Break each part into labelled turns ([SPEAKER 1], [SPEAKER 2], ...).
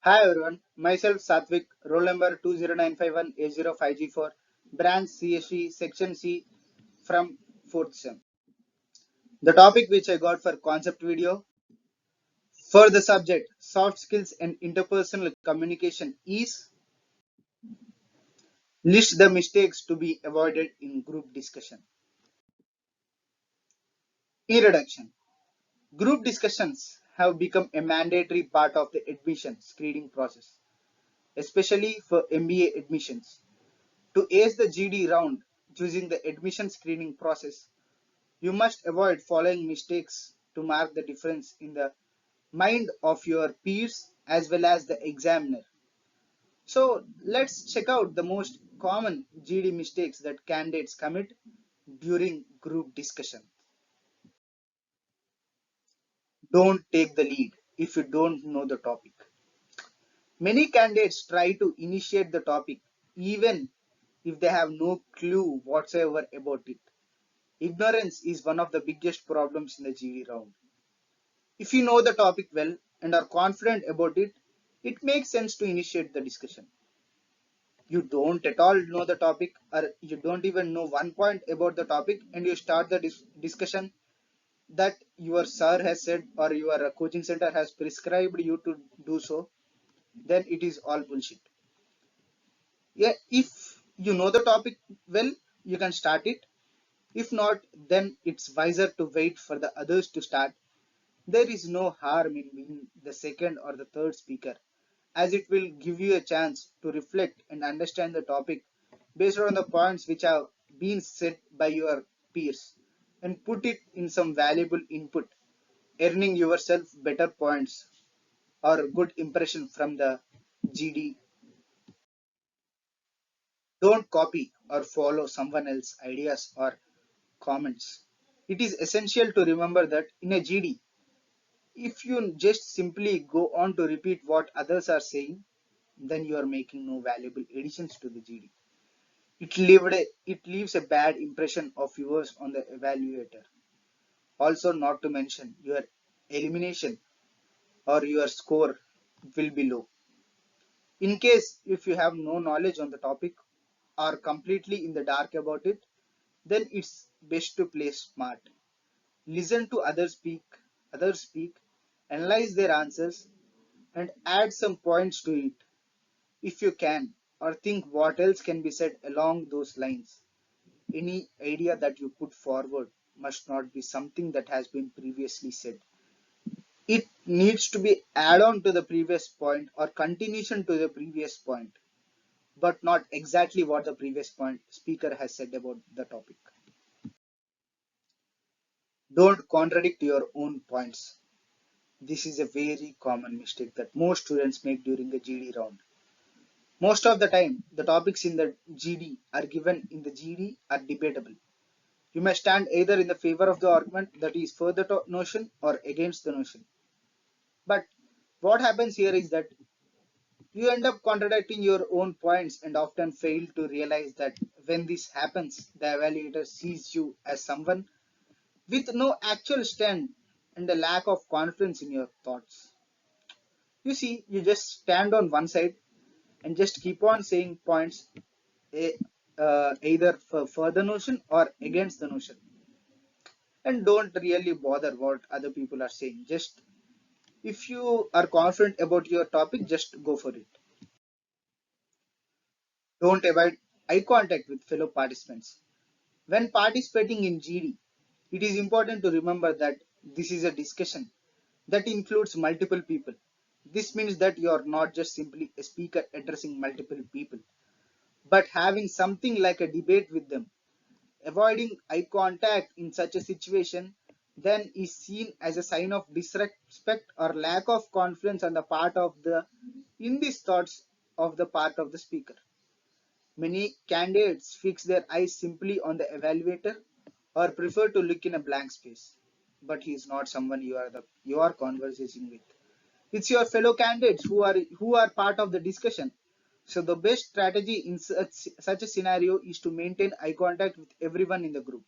[SPEAKER 1] Hi everyone, myself Satvik, roll number 20951A05G4, branch CSE, section C from 4th sem. The topic which I got for concept video for the subject soft skills and interpersonal communication is list the mistakes to be avoided in group discussion. Introduction. Group discussions have become a mandatory part of the admission screening process, especially for MBA admissions. To ace the GD round using the admission screening process, you must avoid following mistakes to mark the difference in the mind of your peers as well as the examiner. So let's check out the most common GD mistakes that candidates commit during group discussion. Don't take the lead if you don't know the topic. Many candidates try to initiate the topic even if they have no clue whatsoever about it. Ignorance is one of the biggest problems in the GD round. If you know the topic well and are confident about it, it makes sense to initiate the discussion. You don't at all know the topic or you don't even know one point about the topic and you start the discussion that your sir has said or your coaching center has prescribed you to do so, then it is all bullshit. Yeah, if you know the topic well, you can start it. If not, then it's wiser to wait for the others to start. There is no harm in being the second or the third speaker, as it will give you a chance to reflect and understand the topic based on the points which have been said by your peers and put it in some valuable input, earning yourself better points or good impression from the GD. Don't copy or follow someone else's ideas or comments. It is essential to remember that in a GD, if you just simply go on to repeat what others are saying, then you are making no valuable additions to the GD. It leaves a bad impression of yours on the evaluator. Also, not to mention, your elimination or your score will be low. In case if you have no knowledge on the topic or completely in the dark about it, then it's best to play smart. Listen to others speak, analyze their answers, and add some points to it if you can, or think what else can be said along those lines. Any idea that you put forward must not be something that has been previously said. It needs to be add on to the previous point or continuation to the previous point, but not exactly what the previous point speaker has said about the topic. Don't contradict your own points. This is a very common mistake that most students make during the GD round. Most of the time, the topics in the GD are given in the GD are debatable. You may stand either in the favor of the argument that is for the notion or against the notion. But what happens here is that you end up contradicting your own points and often fail to realize that when this happens, the evaluator sees you as someone with no actual stand and a lack of confidence in your thoughts. You see, you just stand on one side and just keep on saying points either for the notion or against the notion, and don't really bother what other people are saying. Just if you are confident about your topic, just go for it. Don't avoid eye contact with fellow participants. When participating in GD, it is important to remember that this is a discussion that includes multiple people. This means that you are not just simply a speaker addressing multiple people, but having something like a debate with them. Avoiding eye contact in such a situation then is seen as a sign of disrespect or lack of confidence on the part of the in these thoughts of the part of the speaker. Many candidates fix their eyes simply on the evaluator or prefer to look in a blank space. But he is not someone you are conversing with. It's your fellow candidates who are part of the discussion. So the best strategy in such a scenario is to maintain eye contact with everyone in the group,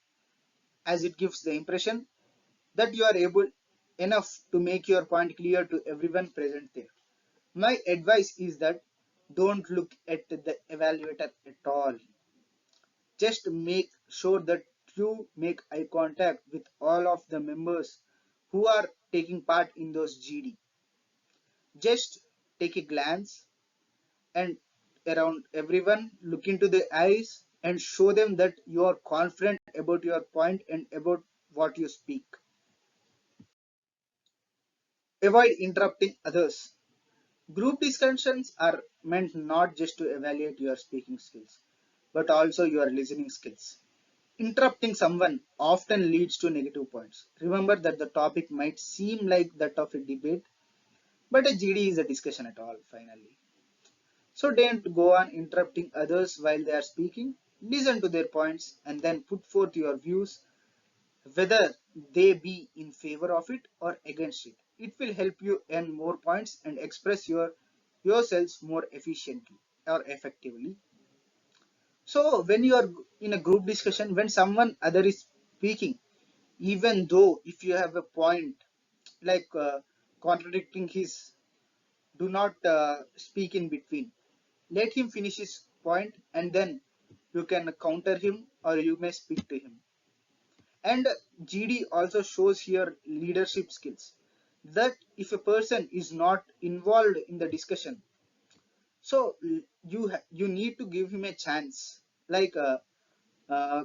[SPEAKER 1] as it gives the impression that you are able enough to make your point clear to everyone present there. My advice is that don't look at the evaluator at all. Just make sure that you make eye contact with all of the members who are taking part in those GD. Just take a glance and around everyone, look into their eyes and show them that you are confident about your point and about what you speak. Avoid interrupting others. Group discussions are meant not just to evaluate your speaking skills, but also your listening skills. Interrupting someone often leads to negative points. Remember that the topic might seem like that of a debate, but a GD is a discussion at all, finally. So don't go on interrupting others while they are speaking. Listen to their points and then put forth your views, whether they be in favor of it or against it. It will help you earn more points and express yourselves more efficiently or effectively. So when you are in a group discussion, when someone other is speaking, even though if you have a point like contradicting his, do not speak in between. Let him finish his point and then you can counter him or you may speak to him. And GD also shows here leadership skills, that if a person is not involved in the discussion, so you need to give him a chance, like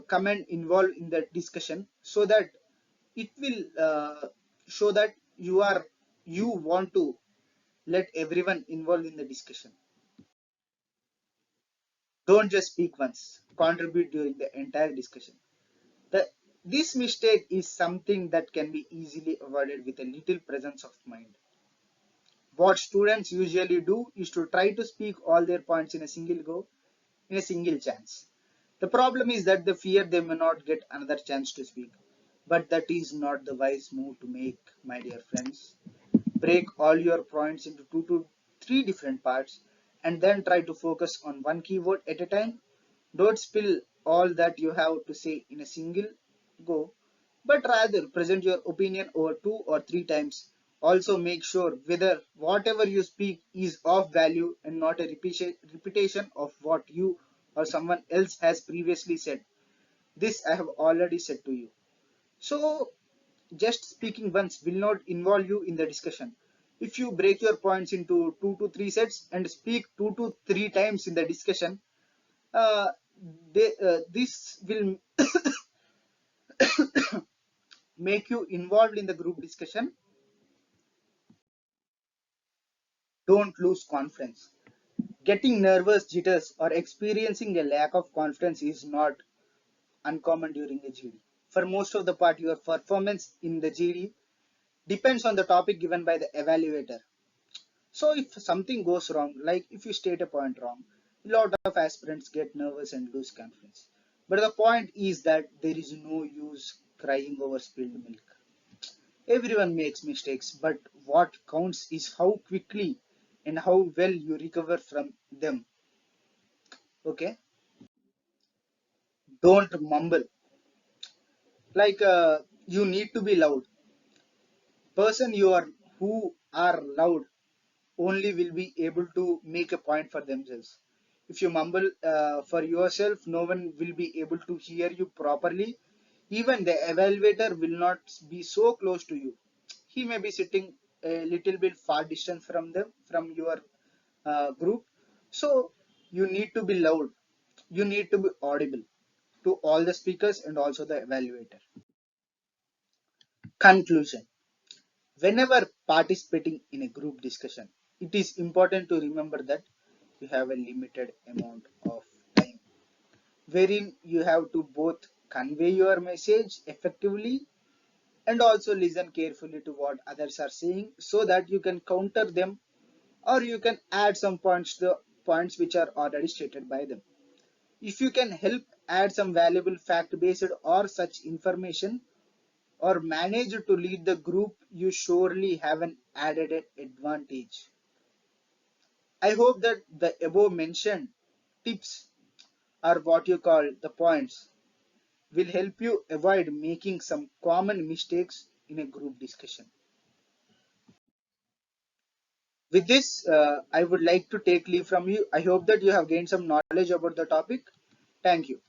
[SPEAKER 1] come and involve in the discussion, so that it will show that you want to let everyone involved in the discussion. Don't just speak once, contribute during the entire discussion. The, this mistake is something that can be easily avoided with a little presence of mind. What students usually do is to try to speak all their points in a single go, in a single chance. The problem is that they fear they may not get another chance to speak. But that is not the wise move to make, my dear friends. Break all your points into 2 to 3 different parts and then try to focus on one keyword at a time. Don't spill all that you have to say in a single go, but rather present your opinion over 2 or 3 times. Also make sure whether whatever you speak is of value and not a repetition of what you or someone else has previously said. This I have already said to you. So just speaking once will not involve you in the discussion. If you break your points into 2 to 3 sets and speak 2 to 3 times in the discussion, uh, this will make you involved in the group discussion. Don't lose confidence. Getting nervous jitters or experiencing a lack of confidence is not uncommon during a GD. For most of the part, your performance in the GD depends on the topic given by the evaluator. So if something goes wrong, like if you state a point wrong, a lot of aspirants get nervous and lose confidence. But the point is that there is no use crying over spilled milk. Everyone makes mistakes, but what counts is how quickly and how well you recover from them. Okay? Don't mumble. Like you need to be loud. Person you are who are loud only will be able to make a point for themselves. If you mumble for yourself, no one will be able to hear you properly. Even the evaluator will not be so close to you. He may be sitting a little bit far distance from them, from your group. So you need to be loud. You need to be audible to all the speakers and also the evaluator. Conclusion. Whenever participating in a group discussion, it is important to remember that you have a limited amount of time wherein you have to both convey your message effectively and also listen carefully to what others are saying so that you can counter them or you can add some points to the points which are already stated by them. If you can help add some valuable fact based or such information or manage to lead the group, you surely have an added advantage. I hope that the above mentioned tips, or what you call the points, will help you avoid making some common mistakes in a group discussion. With this, I would like to take leave from you. I hope that you have gained some knowledge about the topic. Thank you.